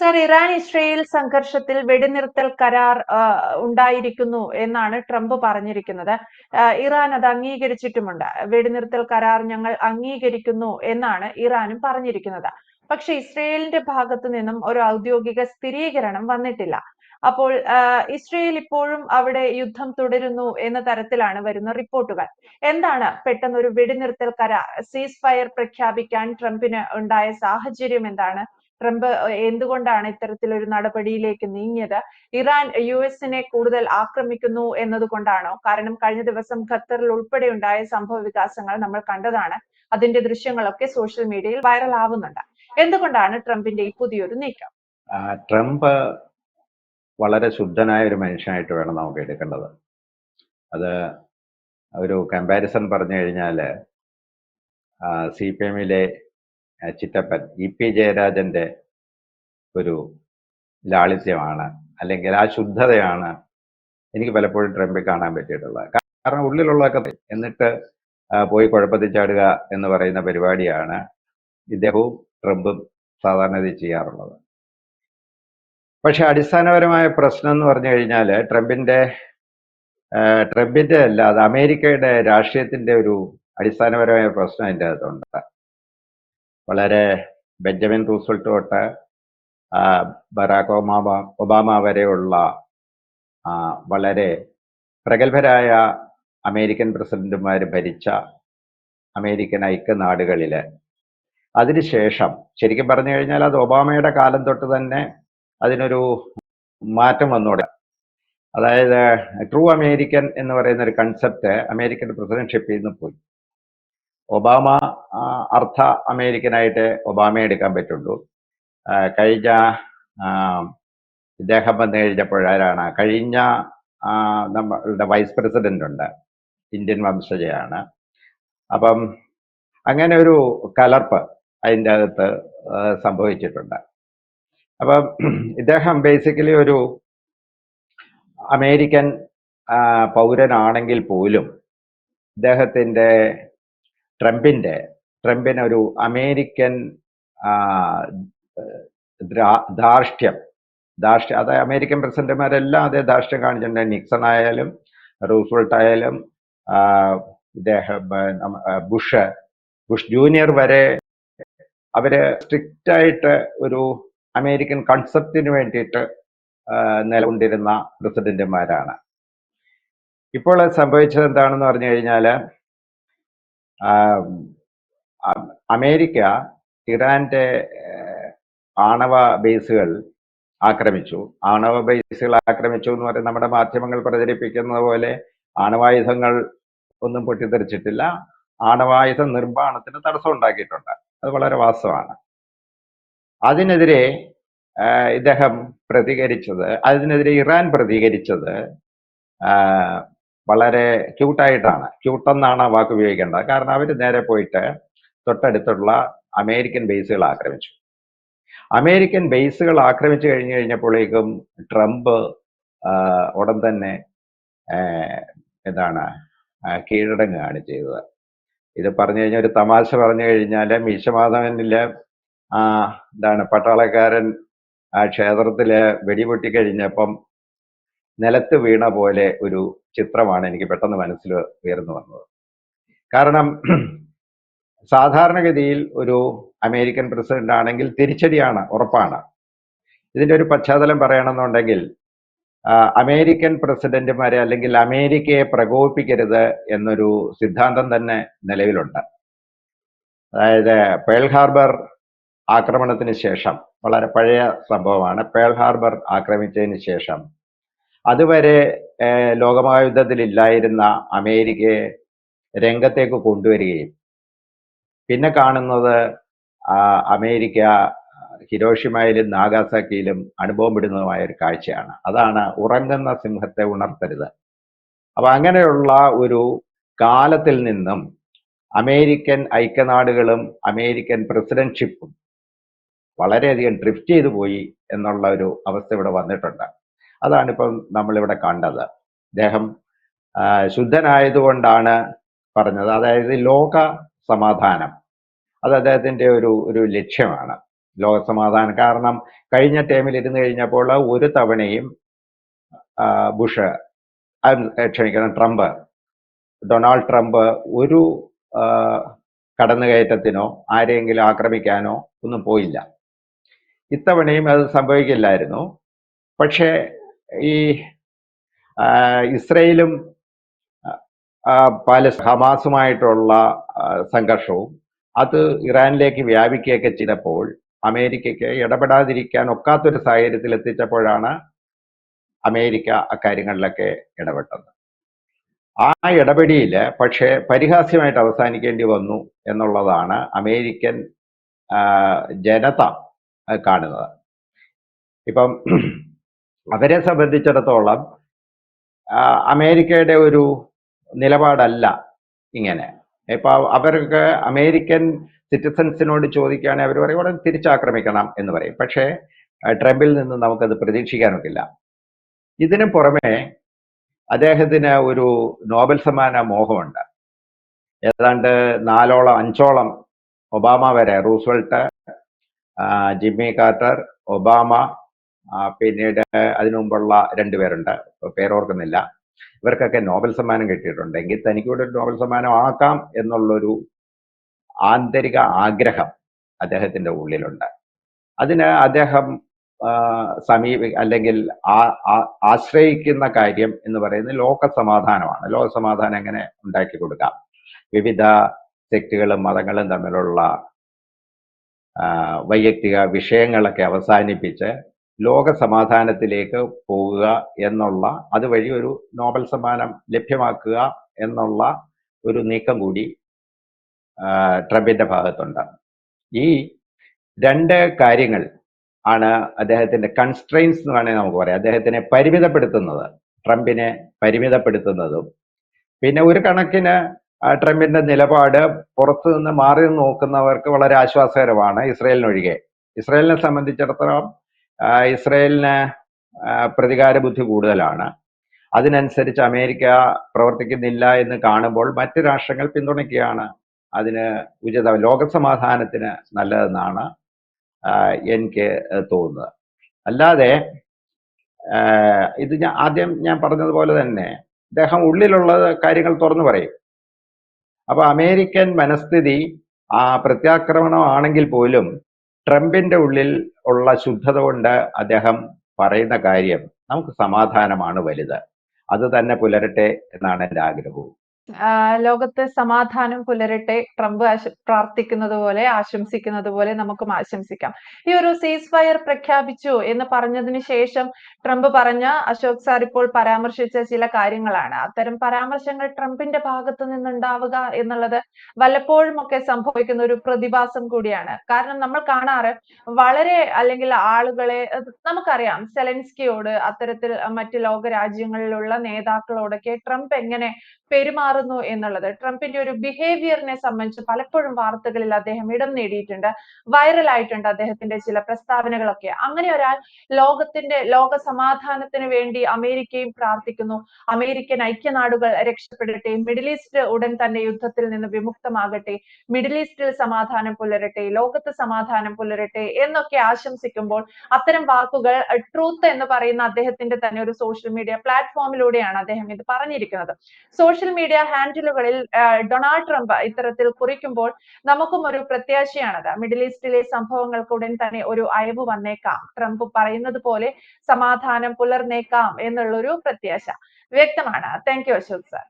Sir, Iran Israel സംഘർഷത്തിൽ വെടിനിർത്തൽ കരാർ ഉണ്ടായിരിക്കുന്നു എന്നാണ് ട്രംപ് പറഞ്ഞിരിക്കുന്നത്. ഇറാൻ അത് അംഗീകരിച്ചിട്ടുമുണ്ട്. വെടിനിർത്തൽ കരാർ ഞങ്ങൾ അംഗീകരിക്കുന്നു എന്നാണ് ഇറാനും പറഞ്ഞിരിക്കുന്നത്. പക്ഷെ ഇസ്രയേലിന്റെ ഭാഗത്തു നിന്നും ഒരു ഔദ്യോഗിക സ്ഥിരീകരണം വന്നിട്ടില്ല. അപ്പോൾ ഇസ്രയേൽ ഇപ്പോഴും അവിടെ യുദ്ധം തുടരുന്നു എന്ന തരത്തിലാണ് വരുന്ന റിപ്പോർട്ടുകൾ. എന്താണ് പെട്ടെന്ന് ഒരു വെടിനിർത്തൽ കരാർ, സീസ് ഫയർ പ്രഖ്യാപിക്കാൻ ട്രംപിന് ഉണ്ടായ സാഹചര്യം എന്താണ്? ട്രംപ് എന്തുകൊണ്ടാണ് ഇത്തരത്തിലൊരു നടപടിയിലേക്ക് നീങ്ങിയത്? ഇറാൻ യുഎസിനെ കൂടുതൽ ആക്രമിക്കുന്നു എന്നതുകൊണ്ടാണോ? കാരണം കഴിഞ്ഞ ദിവസം ഖത്തറിൽ ഉൾപ്പെടെ ഉണ്ടായ സംഭവ വികാസങ്ങൾ നമ്മൾ കണ്ടതാണ്. അതിന്റെ ദൃശ്യങ്ങളൊക്കെ സോഷ്യൽ മീഡിയയിൽ വൈറൽ ആവുന്നുണ്ട്. എന്തുകൊണ്ടാണ് ട്രംപിന്റെ ഈ പുതിയൊരു നീക്കം? ട്രംപ് വളരെ ശുദ്ധനായ ഒരു മനുഷ്യനായിട്ട് വേണം നമുക്ക് എടുക്കേണ്ടത്. അത് ഒരു കമ്പാരിസൺ പറഞ്ഞു കഴിഞ്ഞാൽ CPM-ലെ ചിറ്റപ്പൻ EP ജയരാജന്റെ ഒരു ലാളിത്യമാണ്, അല്ലെങ്കിൽ ആ ശുദ്ധതയാണ് എനിക്ക് പലപ്പോഴും ട്രംപിൽ കാണാൻ പറ്റിയിട്ടുള്ളത്. കാരണം ഉള്ളിലുള്ളതൊക്കെ എന്നിട്ട് പോയി കുഴപ്പത്തിൽ ചാടുക എന്ന് പറയുന്ന പരിപാടിയാണ് ഇദ്ദേഹവും ട്രംപും സാധാരണ ഇത് ചെയ്യാറുള്ളത്. പക്ഷെ അടിസ്ഥാനപരമായ പ്രശ്നം എന്ന് പറഞ്ഞു കഴിഞ്ഞാൽ ട്രംപിന്റെ അല്ല, അത് അമേരിക്കയുടെ രാഷ്ട്രീയത്തിന്റെ ഒരു അടിസ്ഥാനപരമായ പ്രശ്നം അതിൻ്റെ അകത്തുണ്ട്. വളരെ ബെഞ്ചമിൻ റൂസ്വെൽറ്റ് തൊട്ട് ബറാക് ഒബാമ വരെയുള്ള വളരെ പ്രഗത്ഭരായ അമേരിക്കൻ പ്രസിഡന്റുമാർ ഭരിച്ച അമേരിക്കൻ ഐക്യനാടുകളിൽ അതിനുശേഷം ശരിക്കും പറഞ്ഞു കഴിഞ്ഞാൽ അത് ഒബാമയുടെ കാലം തൊട്ട് തന്നെ അതിനൊരു മാറ്റം വന്നോടെ. അതായത് ട്രൂ അമേരിക്കൻ എന്ന് പറയുന്ന ഒരു കൺസെപ്റ്റ് അമേരിക്കൻ പ്രസിഡന്റ്ഷിപ്പിൽ നിന്ന് പോയി. ഒബാമ അർദ്ധ അമേരിക്കനായിട്ട് ഒബാമയെ എടുക്കാൻ പറ്റുള്ളൂ. കഴിഞ്ഞ ഇദ്ദേഹം വന്നു കഴിഞ്ഞപ്പോഴാണ് കഴിഞ്ഞ നമ്മളുടെ വൈസ് പ്രസിഡന്റ് ഉണ്ട്, ഇന്ത്യൻ വംശജയാണ്. അപ്പം അങ്ങനെ ഒരു കലർപ്പ് അതിൻ്റെ അകത്ത് സംഭവിച്ചിട്ടുണ്ട്. അപ്പം ഇദ്ദേഹം ബേസിക്കലി ഒരു അമേരിക്കൻ പൗരനാണെങ്കിൽ പോലും ഇദ്ദേഹത്തിൻ്റെ ട്രംപിനൊരു അമേരിക്കൻ ധാർഷ്ട്യം, അതായത് അമേരിക്കൻ പ്രസിഡന്റുമാരെല്ലാം അതേ ധാർഷ്ട്യം കാണിച്ചിട്ടുണ്ട്. നിക്സൺ ആയാലും റൂസ്വെൽട്ട് ആയാലും ഇദ്ദേഹം ബുഷ് ജൂനിയർ വരെ അവര് സ്ട്രിക്റ്റ് ആയിട്ട് ഒരു അമേരിക്കൻ കൺസെപ്റ്റിന് വേണ്ടിയിട്ട് നിലകൊണ്ടിരുന്ന പ്രസിഡന്റുമാരാണ്. ഇപ്പോൾ സംഭവിച്ചത് എന്താണെന്ന് പറഞ്ഞു കഴിഞ്ഞാൽ അമേരിക്ക ഇറാന്റെ ആണവ ബേസുകൾ ആക്രമിച്ചു എന്ന് പറയുന്നത് നമ്മുടെ മാധ്യമങ്ങൾ പ്രചരിപ്പിക്കുന്നത് പോലെ ആണവായുധങ്ങൾ ഒന്നും പൊട്ടിത്തെറിച്ചിട്ടില്ല. ആണവായുധ നിർമ്മാണത്തിന് തടസ്സം ഉണ്ടാക്കിയിട്ടുണ്ട്. അത് വളരെ വാസ്തവമാണ്. അതിനെതിരെ ഇറാൻ പ്രതികരിച്ചത് വളരെ ക്യൂട്ടായിട്ടാണ്. ക്യൂട്ടെന്നാണ് ആ വാക്ക് ഉപയോഗിക്കേണ്ടത്. കാരണം അവർ നേരെ പോയിട്ട് തൊട്ടടുത്തുള്ള അമേരിക്കൻ ബേസുകൾ ആക്രമിച്ചു. അമേരിക്കൻ ബേസുകൾ ആക്രമിച്ചു കഴിഞ്ഞപ്പോഴേക്കും ട്രംപ് ഉടൻ തന്നെ കീഴടങ്ങുകയാണ് ചെയ്തത്. ഇത് പറഞ്ഞു കഴിഞ്ഞാൽ ഒരു തമാശ പറഞ്ഞു കഴിഞ്ഞാൽ മീശമാധവനിലെ പട്ടാളക്കാരൻ ക്ഷേത്രത്തില് വെടിപൊട്ടിക്കഴിഞ്ഞപ്പം നിലത്ത് വീണ പോലെ ഒരു ചിത്രമാണ് എനിക്ക് പെട്ടെന്ന് മനസ്സിൽ ഉയർന്നു വന്നത്. കാരണം സാധാരണഗതിയിൽ ഒരു അമേരിക്കൻ പ്രസിഡന്റ് ആണെങ്കിൽ തിരിച്ചടിയാണ്, ഉറപ്പാണ്. ഇതിന്റെ ഒരു പശ്ചാത്തലം പറയണമെന്നുണ്ടെങ്കിൽ അമേരിക്കൻ പ്രസിഡന്റുമാരെ അല്ലെങ്കിൽ അമേരിക്കയെ പ്രകോപിപ്പിക്കരുത് എന്നൊരു സിദ്ധാന്തം തന്നെ നിലവിലുണ്ട്. അതായത് പേൾ ഹാർബർ ആക്രമണത്തിന് ശേഷം, വളരെ പഴയ സംഭവമാണ്, പേൾ ഹാർബർ ആക്രമിച്ചതിന് ശേഷം അതുവരെ ലോകമഹായുദ്ധത്തിലില്ലായിരുന്ന അമേരിക്കയെ രംഗത്തേക്ക് കൊണ്ടുവരികയും പിന്നെ കാണുന്നത് അമേരിക്ക ഹിരോഷിമയിലും നാഗാസാക്കിയിലും അണുബോംബിടുന്നതുമായ ഒരു കാഴ്ചയാണ്. അതാണ് ഉറങ്ങുന്ന സിംഹത്തെ ഉണർത്തരുത്. അപ്പൊ അങ്ങനെയുള്ള ഒരു കാലത്തിൽ നിന്നും അമേരിക്കൻ ഐക്യനാടുകളും അമേരിക്കൻ പ്രസിഡന്റ്ഷിപ്പും വളരെയധികം ഡ്രിഫ്റ്റ് ചെയ്തു പോയി എന്നുള്ള ഒരു അവസ്ഥ ഇവിടെ വന്നിട്ടുണ്ട്. അതാണിപ്പം നമ്മളിവിടെ കണ്ടത്. അദ്ദേഹം ശുദ്ധനായതുകൊണ്ടാണ് പറഞ്ഞത്. അതായത് ലോക സമാധാനം അത് അദ്ദേഹത്തിന്റെ ഒരു ലക്ഷ്യമാണ്. ലോകസമാധാനം. കാരണം കഴിഞ്ഞ ടേമിൽ ഇരുന്ന് കഴിഞ്ഞപ്പോൾ ഒരു തവണയും ബുഷ് ക്ഷമിക്കണം ട്രംപ് ഡൊണാൾഡ് ട്രംപ് ഒരു കടന്നുകയറ്റത്തിനോ ആരെയെങ്കിലും ആക്രമിക്കാനോ ഒന്നും പോയില്ല. ഇത്തവണയും അത് സംഭവിക്കില്ലായിരുന്നു. പക്ഷേ ഈ ഇസ്രയേലും ഹമാസുമായിട്ടുള്ള സംഘർഷവും അത് ഇറാനിലേക്ക് വ്യാപിക്കുകയൊക്കെ ചെയ്തപ്പോൾ അമേരിക്കയ്ക്ക് ഇടപെടാതിരിക്കാൻ ഒക്കാത്തൊരു സാഹചര്യത്തിൽ എത്തിച്ചപ്പോഴാണ് അമേരിക്ക അക്കാര്യങ്ങളിലൊക്കെ ഇടപെട്ടത്. ആ ഇടപെടിയിൽ പക്ഷേ പരിഹാസ്യമായിട്ട് അവസാനിക്കേണ്ടി വന്നു എന്നുള്ളതാണ് അമേരിക്കൻ ജനത കാണുന്നത്. ഇപ്പം അവരെ സംബന്ധിച്ചിടത്തോളം അമേരിക്കയുടെ ഒരു നിലപാടല്ല ഇങ്ങനെ. ഇപ്പൊ അവർക്ക് അമേരിക്കൻ സിറ്റിസൺസിനോട് ചോദിക്കുകയാണെങ്കിൽ അവർ പറയും ഉടൻ തിരിച്ചാക്രമിക്കണം എന്ന് പറയും. പക്ഷേ ട്രംപിൽ നിന്ന് നമുക്കത് പ്രതീക്ഷിക്കാനൊക്കില്ല. ഇതിനു പുറമെ അദ്ദേഹത്തിന് ഒരു നോബൽ സമ്മാന മോഹമുണ്ട്. ഏതാണ്ട് 4-5 ഒബാമ വരെ, റൂസ്വെൽട്ട്, ജിമ്മി കാർട്ടർ, ഒബാമ, പിന്നീട് അതിനു മുമ്പുള്ള 2 പേരുണ്ട്, പേരോർക്കുന്നില്ല. ഇവർക്കൊക്കെ നോബൽ സമ്മാനം കിട്ടിയിട്ടുണ്ടെങ്കിൽ തനിക്കൂടെ ഒരു നോബൽ സമ്മാനം ആക്കാം എന്നുള്ളൊരു ആന്തരിക ആഗ്രഹം അദ്ദേഹത്തിന്റെ ഉള്ളിലുണ്ട്. അതിന് അദ്ദേഹം അല്ലെങ്കിൽ ആശ്രയിക്കുന്ന കാര്യം എന്ന് പറയുന്നത് ലോക സമാധാനമാണ്. ലോക സമാധാനം എങ്ങനെ ഉണ്ടാക്കി കൊടുക്കാം, വിവിധ സെക്റ്റുകളും മതങ്ങളും തമ്മിലുള്ള വൈയക്തിക വിഷയങ്ങളൊക്കെ അവസാനിപ്പിച്ച് ലോക സമാധാനത്തിലേക്ക് പോവുക എന്നുള്ള, അതുവഴി ഒരു നോബൽ സമ്മാനം ലഭ്യമാക്കുക എന്നുള്ള ഒരു നീക്കം കൂടി ട്രംപിന്റെ ഭാഗത്തുണ്ട്. ഈ 2 കാര്യങ്ങൾ ആണ് അദ്ദേഹത്തിന്റെ കൺസ്ട്രെയിൻസ് എന്ന് വേണമെങ്കിൽ നമുക്ക് പറയാം. അദ്ദേഹത്തിനെ പരിമിതപ്പെടുത്തുന്നത്, ട്രംപിനെ പരിമിതപ്പെടുത്തുന്നതും. പിന്നെ ഒരു കണക്കിന് ട്രംപിന്റെ നിലപാട് പുറത്തു നിന്ന് മാറി നോക്കുന്നവർക്ക് വളരെ ആശ്വാസകരമാണ്, ഇസ്രയേലിനൊഴികെ. ഇസ്രയേലിനെ സംബന്ധിച്ചിടത്തോളം ഇസ്രയേലിന് പ്രതികാര ബുദ്ധി കൂടുതലാണ്. അതിനനുസരിച്ച് അമേരിക്ക പ്രവർത്തിക്കുന്നില്ല എന്ന് കാണുമ്പോൾ മറ്റ് രാഷ്ട്രങ്ങൾ പിന്തുണയ്ക്കുകയാണ്. അതിന് ഉചിത ലോകസമാധാനത്തിന് നല്ലതെന്നാണ് എനിക്ക് തോന്നുന്നത്. അല്ലാതെ ഇത് ആദ്യം ഞാൻ പറഞ്ഞതുപോലെ തന്നെ അദ്ദേഹം ഉള്ളിലുള്ള കാര്യങ്ങൾ തുറന്നു പറയും. അപ്പൊ അമേരിക്കൻ മനസ്ഥിതി പ്രത്യാക്രമണം ആണെങ്കിൽ പോലും ട്രംപിന്റെ ഉള്ളിൽ ഉള്ള ശുദ്ധത കൊണ്ട് അദ്ദേഹം പറയുന്ന കാര്യം നമുക്ക് സമാധാനമാണ് വലുത്, അത് തന്നെ പുലരട്ടെ എന്നാണ് എൻ്റെ ആഗ്രഹവും. ലോകത്ത് സമാധാനം പുലരട്ടെ, ട്രംപ് പ്രാർത്ഥിക്കുന്നത് പോലെ ആശംസിക്കുന്നത് പോലെ നമുക്കും ആശംസിക്കാം. ഈ ഒരു സീസ് ഫയർ പ്രഖ്യാപിച്ചു എന്ന് പറഞ്ഞതിന് ശേഷം ട്രംപ് പറഞ്ഞ, അശോക് സാർ ഇപ്പോൾ പരാമർശിച്ച ചില കാര്യങ്ങളാണ്. അത്തരം പരാമർശങ്ങൾ ട്രംപിന്റെ ഭാഗത്ത് നിന്നുണ്ടാവുക എന്നുള്ളത് വല്ലപ്പോഴും ഒക്കെ സംഭവിക്കുന്ന ഒരു പ്രതിഭാസം കൂടിയാണ്. കാരണം നമ്മൾ കാണാറ് വളരെ, അല്ലെങ്കിൽ ആളുകളെ നമുക്കറിയാം, സെലൻസ്കിയോട്, അത്തരത്തിൽ മറ്റ് ലോകരാജ്യങ്ങളിലുള്ള നേതാക്കളോടൊക്കെ ട്രംപ് എങ്ങനെ പെരുമാറുന്നു എന്നുള്ളത്, ട്രംപിന്റെ ഒരു ബിഹേവിയറിനെ സംബന്ധിച്ച് പലപ്പോഴും വാർത്തകളിൽ അദ്ദേഹം ഇടം നേടിയിട്ടുണ്ട്, വൈറലായിട്ടുണ്ട് അദ്ദേഹത്തിന്റെ ചില പ്രസ്താവനകളൊക്കെ. അങ്ങനെ ഒരാൾ ലോക സമാധാനത്തിന് വേണ്ടി അമേരിക്കയും പ്രാർത്ഥിക്കുന്നു, അമേരിക്കൻ ഐക്യനാടുകൾ രക്ഷപ്പെടട്ടെ, മിഡിൽ ഈസ്റ്റ് ഉടൻ തന്നെ യുദ്ധത്തിൽ നിന്ന് വിമുക്തമാകട്ടെ, മിഡിൽ ഈസ്റ്റിൽ സമാധാനം പുലരട്ടെ, ലോകത്ത് സമാധാനം പുലരട്ടെ എന്നൊക്കെ ആശംസിക്കുമ്പോൾ അത്തരം വാക്കുകൾ ട്രൂത്ത് എന്ന് പറയുന്ന അദ്ദേഹത്തിന്റെ തന്നെ ഒരു സോഷ്യൽ മീഡിയ പ്ലാറ്റ്ഫോമിലൂടെയാണ് അദ്ദേഹം ഇത് പറഞ്ഞിരിക്കുന്നത്. സോഷ്യൽ മീഡിയ ഹാൻഡിലുകളിൽ ഡൊണാൾഡ് ട്രംപ് ഇത്തരത്തിൽ കുറിക്കുമ്പോൾ നമുക്കും ഒരു പ്രത്യാശയാണത്. മിഡിൽ ഈസ്റ്റിലെ സംഭവങ്ങൾക്ക് ഉടൻ തന്നെ ഒരു അയവ് വന്നേക്കാം, ട്രംപ് പറയുന്നത് പോലെ സമാധാനം പുലർന്നേക്കാം എന്നുള്ളൊരു പ്രത്യാശ വ്യക്തമാണ്. Thank you Ashok sir.